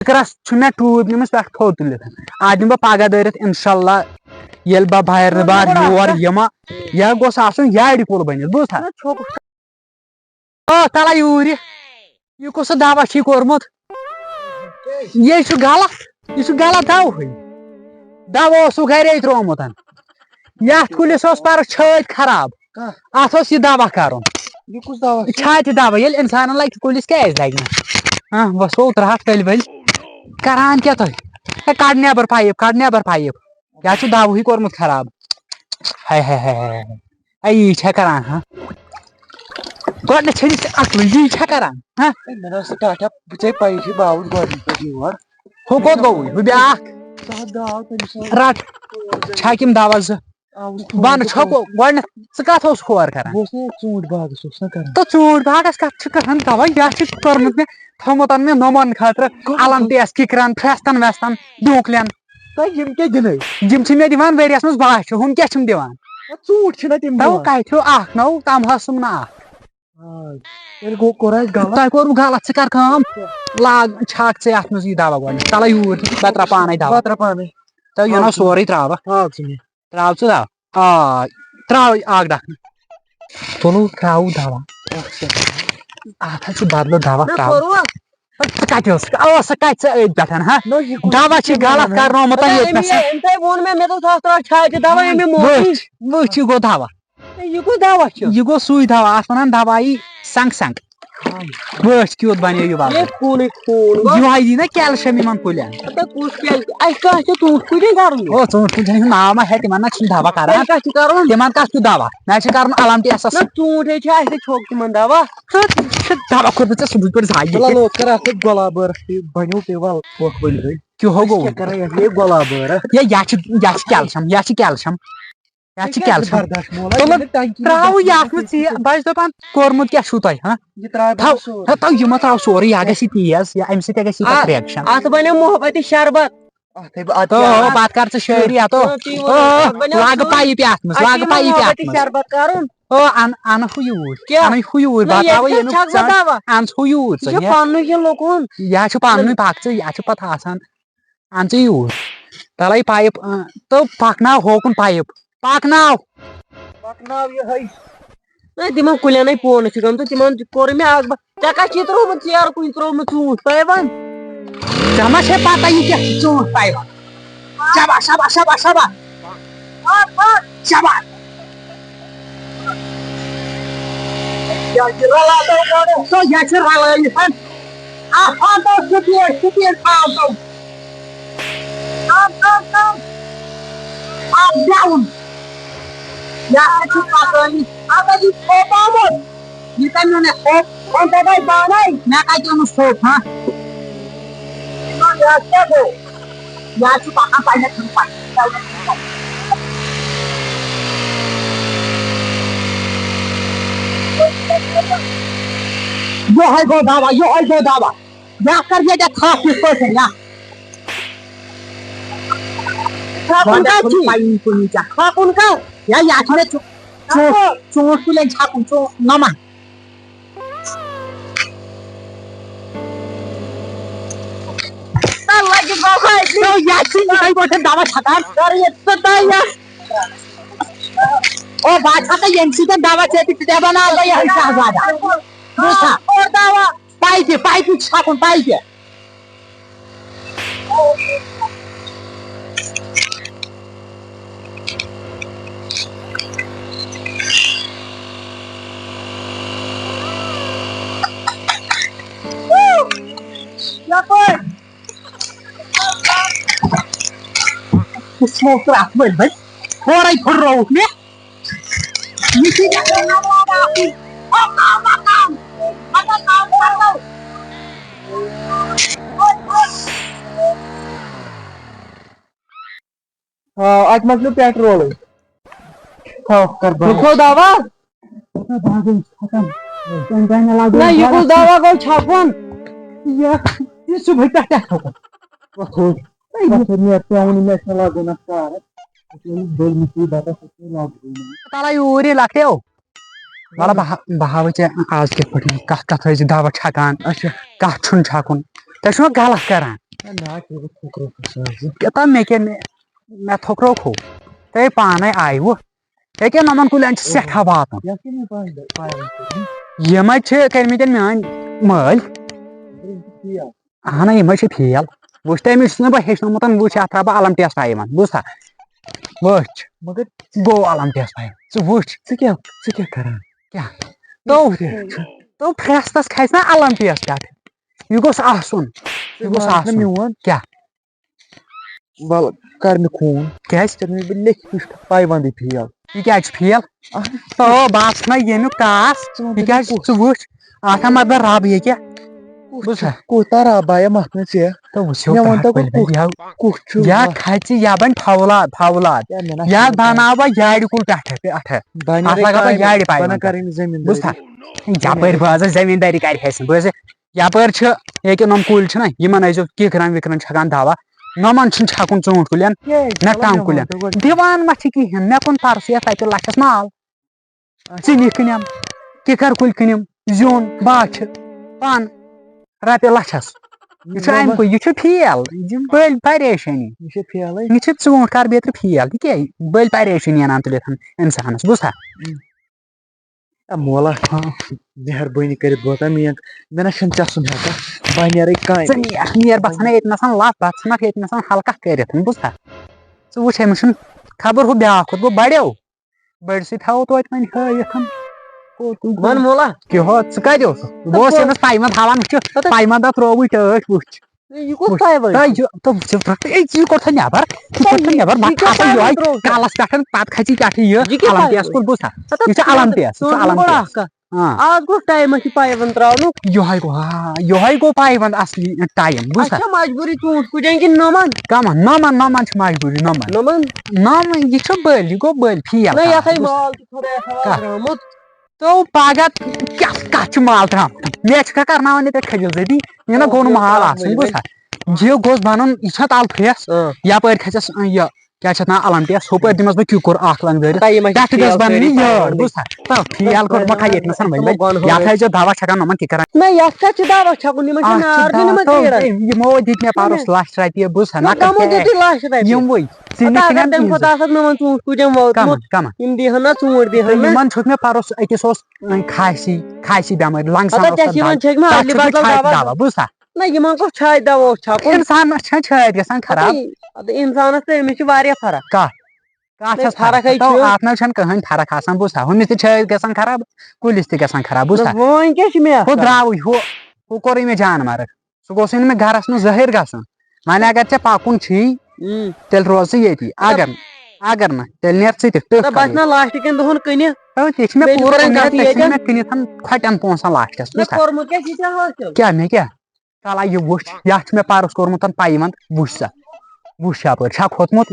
فکرس میں ٹوٗپ نِمٕژ پٮ۪ٹھ تھوٚد تُلِتھ آز دِمہٕ بہٕ پگہہ دٲرِتھ انشاء ییٚلہِ بہٕ بہرنہٕ بار یور یِمہٕ یہِ گوٚژھ آسُن یارِ کُل بٔنِتھ بوٗزتھا تَلہ یوٗرۍ یہِ کُس دوا چھُے کوٚرمُت یہِ چھُ غلط یہِ چھُ غلط دَوہٕے دوا اوسُکھ گرے تروومُت یتھ کُلِس اوس پرٕ چھٲتۍ خراب اتھ اوس یہِ دوا کرُن چھاتہِ دوا ییٚلہِ انسانن لگہِ کُلِس کیازِ لگہِ نہٕ بس ہو ترٛٹھ تٔلۍ ؤلۍ کران کیٛاہ تُہۍ کڑ نٮ۪بر پایپ یا چھُ دَوہٕے کوٚرمُت خراب ہے یی چھا کران گۄڈنٮ۪تھ چھٔلِتھ اصل یی چھا کران ہُہ کوٚت گوٚوُے ہُہ بیٛاکھ رٹ چھکھ یِم دوا زٕ بنہٕ چھکو گۄڈنٮ۪تھ ژٕ کتھ اوسُکھ ہورٕ کران تہٕ ژوٗنٛٹھۍ باغس کتھ چھِ کران دوا یہِ چھُ کوٚرمُت مےٚ تھوٚمُت مےٚ نوٚمن خٲطرٕ الم ٹیس کِکرن فرٛستن وٮ۪ستن ڈوٗکلٮ۪ن یِم چھِ مےٚ دِوان ؤریس منٛز باشہِ ہُم کیٛاہ چھِم دِوان کتھیو اکھ نو تمہسُم نہٕ اکھ تۄہہِ کوٚروٕ غلط ژٕ کر کٲم لاگ چھکھ ژٕ اتھ منٛز یہِ دوا گۄڈنٮ۪تھ تلہ یوٗرۍ بہٕ ترٛاو پانے دوا تہٕ یہِ نو سورُے تراوکھ تراو ژٕ دوا تراو اکھ ڈکھنہٕ تُلو تراوو دوا اتھ حظ چھُ بدلہٕ دوا تراو ژٕ کتہِ ٲسکھ کتہِ ژٕ أتھۍ پٮ۪ٹھ دوا چھُ غلط کرنومُت وٕچھ یہِ گوٚو دوا یہِ گوٚو سُے دوا اتھ ونان دوایی سنگ سنگ وٕچھ کیُتھ بنیو یہِ بدل یِہوے دی نا کیلشیم یِمن کُلٮ۪ن ژوٗنٛٹھۍ کُلٮ۪ن ہُنٛد ناو ما ہیٚتھ تِمن نہ چھُنہٕ دوا کران تِمن کتھ چھُ دوا مےٚ حظ چھُ کرُن الم ٹیسس دوا کوٚرمُت ژےٚ صبحٕکۍ پٲٹھۍ زایہِ کیٛاہو گوٚو کیلشیم تراو یتھ منٛز ژٕ بہٕ چھُس دپان کوٚرمُت کیٛاہ چھُو تۄہہِ یہِ مہ تراو سورُے یہِ گژھِ تیز امہِ سۭتۍ گژھِ رِیکشن اتھ بنیو محبتی شربت پتہٕ کر ژٕ شٲعری لاگہٕ پایپ اتھ منٛز انہٕ ہُہ یوٗرۍ بتاوے ان ہُہ یوٗرۍ یہِ چھُ پننُے پکھ ژٕ یہِ چھُ پتہٕ آسان ان ژٕ یوٗرۍ تلے پایپ تہٕ پکناو ہوکُن پایپ پکناو تِمن کُلٮ۪نٕے پونہٕ چھِ گٔمژٕ تِمن کوٚر مےٚ اکھ ژےٚ کتھ چھُے تروومُت ژیرٕ کُنہِ تروومُت ژوٗنٛٹھۍ پایون ژےٚ ما چھے پتہ یہِ کیٛاہ چھُ ژوٗنٛٹھۍ پایون شاباش شاباش شاباش شاباش شاباش یہِ چھِ رلٲیِتھ اتھ سپیٖڈ تھاو ڈاوُن یہِ ہسا چھُ پکٲنی تھوٚپ آمُت یہِ کٔمۍ اوٚن مےٚ تھوٚپ پانے مےٚ کتہِ اوٚنُس تھوٚپ کیٛاہ گوٚو یہِ حظ چھُ پکان پننہِ یہوے گوٚو دوا یتھ کر مےٚ تھپھ یِتھ پٲٹھۍ چھکُن کر یتھ چھُ مےٚ ژوٗنٛٹھۍ کُلٮ۪ن چھکُن نمن دوا چھکان بہٕ چھکے ییٚمہِ سۭتۍ دوا ژےٚ بناو بہٕ یِہوے شہزادہ پایپہِ چھکُن پایپہِ تھوڑے پھُٹرووُکھ مےٚ اتھ مۄکلیو پیٹرولٕے دوا یہِ کُس دوا گوٚو چھکُن یہِ صبحٲے پٮ۪ٹھ تلہ یوٗرۍ لۄکٹیو وَلہٕ بہٕ ہاوے ژےٚ آز کِتھ پٲٹھۍ کتھ کتھ ٲسۍ دوا چھکان کتھ چھُنہٕ چھکُن تۄہہِ چھُوا غلط کران کتا مےٚ تھوٚکروو ہُہ تۄہہِ پانے آیوٕ ییٚکیٛاہ نۄمن کُلٮ۪ن چھِ سٮ۪ٹھاہ واتُن یِمے چھِ کٔرمٕتۍ میٲنۍ مٲلۍ اہن یِمے چھِ فیل وٕچھ تٔمِس چھُس نہٕ بہٕ ہیٚچھنومُت وٕچھ اتھ ترٛاو بہٕ الم ٹیسٹ یِمن بوٗزتھا وٕچھ مگر گوٚو الم ٹیسٹ ژٕ وٕچھ ژٕ کیٛاہ کران کیٛاہ تو فرٛستس کھسہِ نا الم ٹیسٹ یہِ گوٚژھ آسُن یہِ گوٚژھ آسُن میون کیٛاہ ول کر مےٚ خوٗن کیٛازِ بہٕ لیکھِ پایونٛدٕے فیل یہِ کیٛازِ چھُ فیل تو بہٕ ژھٕنا ییٚمیُک ٹاس تِکیٛازِ ژٕ وٕچھ اتھ ہا مطلب رب ییٚکیٛاہ بوٗزتھا کوٗتاہ رب آیا اتھ منٛز ژےٚ یا کھژِ یا بنہِ فولاد یا بناو بہٕ یارِ کُل پٮ۪ٹھٕ اتھ لگاو بہٕ یارِ پایونٛد بوٗزتھا یپٲرۍ بہٕ ٲسٕس زٔمیٖندٲری کرِ ہٮ۪سن بہٕ ٲسٕس یپٲرۍ چھِ ییٚکیٛاہ نۄم کُلۍ چھِنہ یِمن ٲسۍزیو کِکرن وِکرن چھکان دوا نۄمن چھُنہٕ چھکُن ژوٗنٛٹھۍ کُلٮ۪ن نہ ٹنٛگ کُلٮ۪ن دِوان ما چھِ کہیٖنۍ مےٚ کُن پرسُے تتہِ لچھس مال ژِنہِ کٕنم کِکر کُلۍ کٕنم زیُن باچھِ پن رۄپیہِ لچھس یہِ چھُ امہِ کُے یہِ چھُ فیل یِم بٔلۍ پریشٲنی یہِ چھِ ژوٗنٛٹھۍ کار بیترِ فیل یہِ کیٛاہ بٔلۍ پریشٲنی انان تُلِتھ انسانس بوٗزتھا مولا مہربٲنی کٔرِتھ بوزا مےٚ نہ چھُنہٕ ژےٚ سُنٛد ہٮ۪کان بہٕ نیرے کامہِ نیر بہٕ ژھنہٕ ییٚتنس لپ بہٕ ژھنکھ ییٚتنس ہلکہ کٔرِتھ بوٗزتھا ژٕ وٕچھ أمِس چھُنہٕ خبر ہُہ بیاکھ کھوٚت گوٚو بڑیو بٔڑسٕے تھاوو توتہِ وۄنۍ ہٲیِتھ کِہو ژٕ کتہِ اوسُکھ بہٕ اوسُس أمِس پایونٛد ہاوان وٕچھ پایونٛدا ترٛووُے ٹٲٹھۍ وٕچھ یہِ کوٚڑتھٕ نٮ۪بر کالس پٮ۪ٹھ پتہٕ کھژی پٮ۪ٹھٕ یہِ الم ٹیس کُل بوٗزتھا یہِ چھُ الم ٹیس آز گوٚو ٹایم اَسہِ پایونٛد ترٛاونُک یہوے گوٚو پایونٛد اصلی ٹایم بوٗزتھا مجبوٗری ژوٗنٛٹھۍ کُلٮ۪ن کِنہٕ نۄمن چھِ مجبوٗری نۄمن یہِ چھُ بٔلۍ یہِ گوٚو بٔلۍ فیل تو پگہہ کتھ چھُ مال ترٛاوُن مےٚ چھُکھا کرناوان ییٚتہِ کھٔجِل زٔدی یہِ نہ گوٚو نہٕ مال آسُن بوٗزتھا یہِ گوٚژھ بنُن یہِ چھا تل فریس یپٲرۍ کھژٮ۪س یہِ کیٛاہ چھِ اتھ ناو الم ٹیس ہُپٲرۍ دِمس بہٕ کِکُر اکھ لنٛگ دٲرِتھ پٮ۪ٹھٕ گژھِ بنٕنی یٲر بوٗزتھا فیل کوٚر مکھا ییٚتنس یتھ ٲسۍزیو دوا چھکان یِمن کِکرن یِمو دِتۍ مےٚ پرُس لچھ رۄپیہِ بوٗزتھا یِموٕے یِمن چھُکھ مےٚ پرُس أکِس اوس کھاسی بٮ۪مٲرۍ دوا بوٗزتھا انسانس چھےٚ چھٲتۍ گژھان خراب انسانس تہٕ أمِس چھِ واریاہ فرق کتھ فرق اتھ نہ چھنہٕ کٕہٕنۍ فرق آسان بوٗزتھا ہُمِس تہِ چھٲتۍ گژھان خراب کُلِس تہِ گژھان خراب بوٗزتھا ہُہ درٛاوٕے ہُہ کوٚرُے مےٚ جان مرگ سُہ گوٚژھُے نہٕ مےٚ گرس منٛز زٲہِر گژھُن وۄنۍ اگر ژےٚ پکُن چھُی تیٚلہِ روز ژٕ ییٚتی اگر نہٕ تیٚلہِ نیر ژٕ تہِ ژےٚ چھِ مےٚ پوٗرٕ کٕنِتھ کھۄٹٮ۪ن پونٛسن لاسٹس کیٛاہ مےٚ کیٛاہ تلا یہِ وٕچھ یتھ چھُ مےٚ پرُس کوٚرمُت پایونٛد وٕچھ سا وٕچھ یپٲرۍ چھا کھوٚتمُت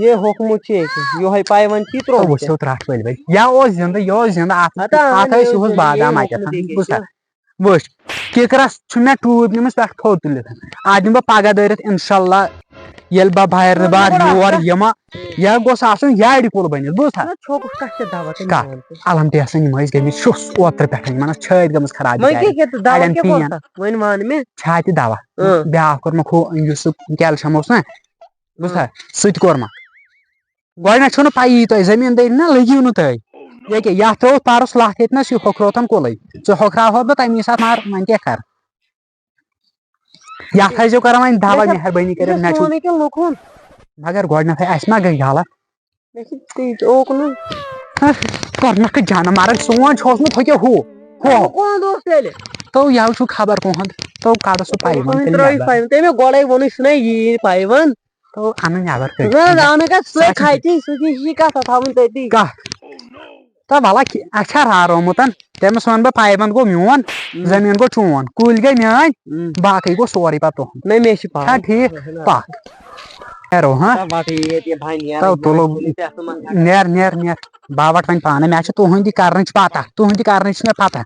وٕچھو ترٛٹھ ؤلۍ ؤلۍ یا اوس زنٛدٕ یہِ اوس زنٛدٕ اتھ ٲسۍ یِہُس بادام اتٮ۪تھ بوٗزتھا وٕچھ کِکرس چھُ مےٚ ٹوٗپۍ نِمٕژ پٮ۪ٹھ تھوٚد تُلِتھ اتھ دِمہٕ بہٕ پگہہ دٲرِتھ انشاء اللہ ییٚلہِ بہٕ بارِ بار یور یِمہٕ یہِ گوٚژھ آسُن یارِ کُل بٔنِتھ بوٗزتھا الم ٹیسن یِم ٲسۍ گٔمٕتۍ شُس اوترٕ پٮ۪ٹھ یِمن ٲس چھٲتۍ گٔمٕژ خراب چھاتہِ دوا بیاکھ کوٚرمکھ ہُہ یُس سُہ کیلشم اوس نا بوٗزتھا سُہ تہِ کوٚرمکھ گۄڈٕنیتھ چھُو نہٕ پایی تۄہہِ زٔمیٖندٲری نہ لٔگِو نہٕ تُہۍ ییٚکیٛاہ یتھ ترٛووُتھ پرُس لتھ ییٚتنس یہِ ہۄکھروتن کُلٕے ژٕ ہۄکھراوہو بہٕ تمی ساتہٕ مگر وۄنۍ کیٛاہ کرٕ یتھ ٲسۍزیو کران وۄنۍ دوا مہربٲنی کٔرِتھ مےٚ چھُ مگر گۄڈٕنیتھٕے اسہِ ما گٔے غلط کوٚرنکھٕ جانہٕ مرگ سون چھُ اوسمُت ہُہ کیٛاہ ہُہ تو یَوٕ چھُ خبر کُہُنٛد تو کڑٕ سُہ پایونٛد تو اَنُن نٮ۪بر تو ولا اَسہِ چھا رارومُت تٔمِس وَنہٕ بہٕ پایونٛد گوٚو میون زٔمیٖن گوٚو چون کُلۍ گٔے میٲنۍ باقٕے گوٚو سورُے پتہٕ تُہُنٛد چھا ٹھیٖک پکھ نیرو تُلو نیر بہٕ وٹہٕ وۄنۍ پانے مےٚ چھِ تُہنٛدِ کرنٕچ پتہ تُہنٛدِ کرنٕچ چھِ مےٚ پتہ